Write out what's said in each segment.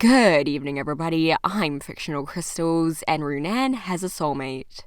Good evening, everybody. I'm Fictional Crystals, and RUNAAN has a soulmate.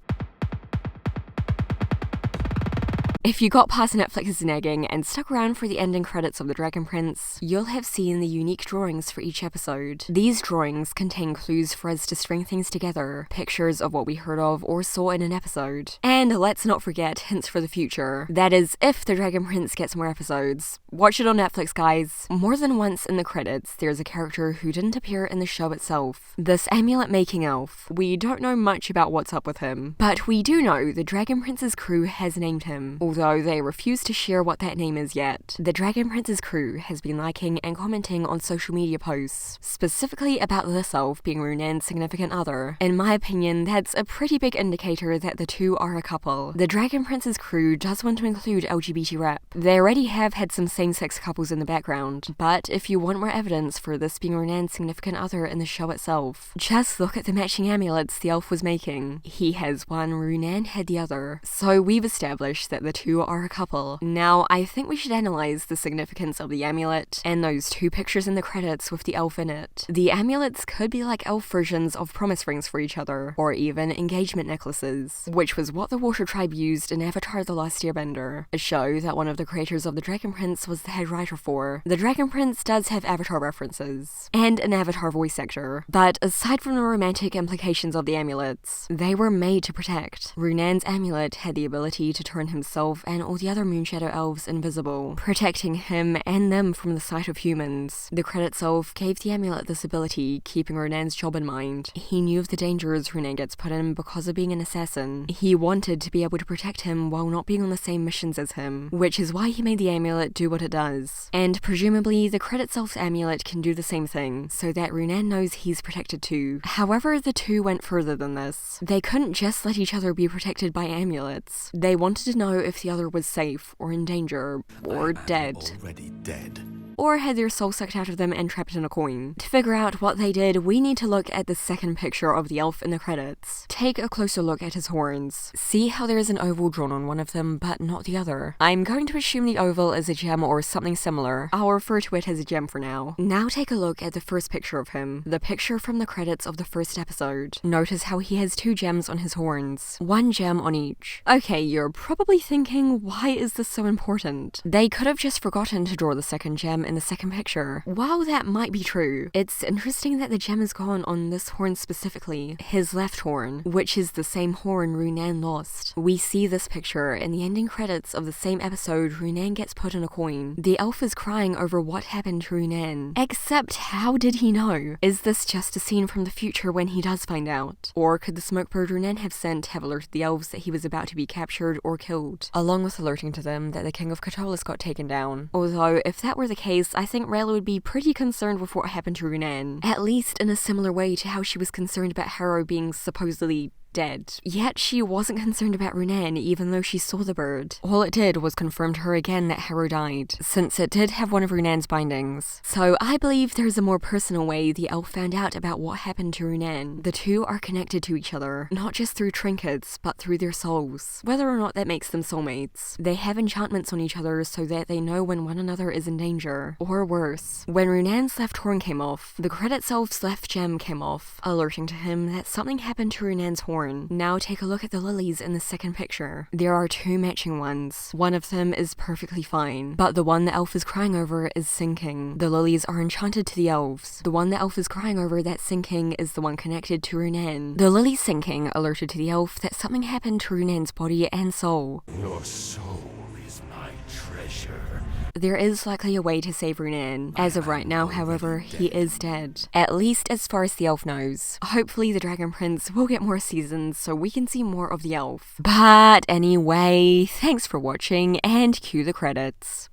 If you got past Netflix's nagging and stuck around for the ending credits of The Dragon Prince, you'll have seen the unique drawings for each episode. These drawings contain clues for us to string things together, pictures of what we heard of or saw in an episode. And let's not forget hints for the future. That is, if The Dragon Prince gets more episodes. Watch it on Netflix, guys. More than once in the credits, there's a character who didn't appear in the show itself. This amulet-making elf. We don't know much about what's up with him, but we do know the Dragon Prince's crew has named him, although they refuse to share what that name is yet. The Dragon Prince's crew has been liking and commenting on social media posts, specifically about this elf being RUNAAN'S significant other. In my opinion, that's a pretty big indicator that the two are a couple. The Dragon Prince's crew does want to include LGBT rep. They already have had some same-sex couples in the background, but if you want more evidence for this being RUNAAN'S significant other in the show itself, just look at the matching amulets the elf was making. He has one, RUNAAN had the other. So we've established that the two are a couple. Now, I think we should analyze the significance of the amulet and those two pictures in the credits with the elf in it. The amulets could be like elf versions of promise rings for each other, or even engagement necklaces, which was what the Water Tribe used in Avatar: The Last Airbender, a show that one of the creators of The Dragon Prince was the head writer for. The Dragon Prince does have Avatar references, and an Avatar voice actor, but aside from the romantic implications of the amulets, they were made to protect. RUNAAN'S amulet had the ability to turn himself and all the other Moonshadow elves invisible, protecting him and them from the sight of humans. The credits elf gave the amulet this ability, keeping RUNAAN'S job in mind. He knew of the dangers RUNAAN gets put in because of being an assassin. He wanted to be able to protect him while not being on the same missions as him, which is why he made the amulet do what it does. And presumably, the credits elf's amulet can do the same thing, so that RUNAAN knows he's protected too. However, the two went further than this. They couldn't just let each other be protected by amulets. They wanted to know if the other was safe, or in danger, or dead. Already dead. Or had their soul sucked out of them and trapped in a coin. To figure out what they did, we need to look at the second picture of the elf in the credits. Take a closer look at his horns. See how there is an oval drawn on one of them, but not the other. I'm going to assume the oval is a gem or something similar. I'll refer to it as a gem for now. Now take a look at the first picture of him. The picture from the credits of the first episode. Notice how he has two gems on his horns. One gem on each. Okay, you're probably thinking, why is this so important? They could have just forgotten to draw the second gem in the second picture. While that might be true, it's interesting that the gem is gone on this horn specifically, his left horn, which is the same horn RUNAAN lost. We see this picture in the ending credits of the same episode. RUNAAN gets put in a coin. The elf is crying over what happened to RUNAAN. Except, how did he know? Is this just a scene from the future when he does find out? Or could the smoke bird RUNAAN have sent have alerted the elves that he was about to be captured or killed, along with alerting to them that the king of Katolis got taken down? Although, if that were the case, I think Rayla would be pretty concerned with what happened to RUNAAN, at least in a similar way to how she was concerned about Harrow being supposedly dead. Yet she wasn't concerned about RUNAAN even though she saw the bird. All it did was confirm to her again that Harrow died, since it did have one of RUNAAN's bindings. So I believe there's a more personal way the elf found out about what happened to RUNAAN. The two are connected to each other, not just through trinkets, but through their souls. Whether or not that makes them soulmates. They have enchantments on each other so that they know when one another is in danger. Or worse, when RUNAAN's left horn came off, the credits elf's left gem came off, alerting to him that something happened to RUNAAN's horn. Now take a look at the lilies in the second picture. There are two matching ones. One of them is perfectly fine, but the one the elf is crying over is sinking. The lilies are enchanted to the elves. The one the elf is crying over that's sinking is the one connected to RUNAAN. The lily sinking alerted to the elf that something happened to RUNAAN's body and soul. Your soul is my treasure. There is likely a way to save RUNAAN. As of right now, however, he is dead. At least as far as the elf knows. Hopefully the Dragon Prince will get more seasons so we can see more of the elf. But anyway, thanks for watching and cue the credits.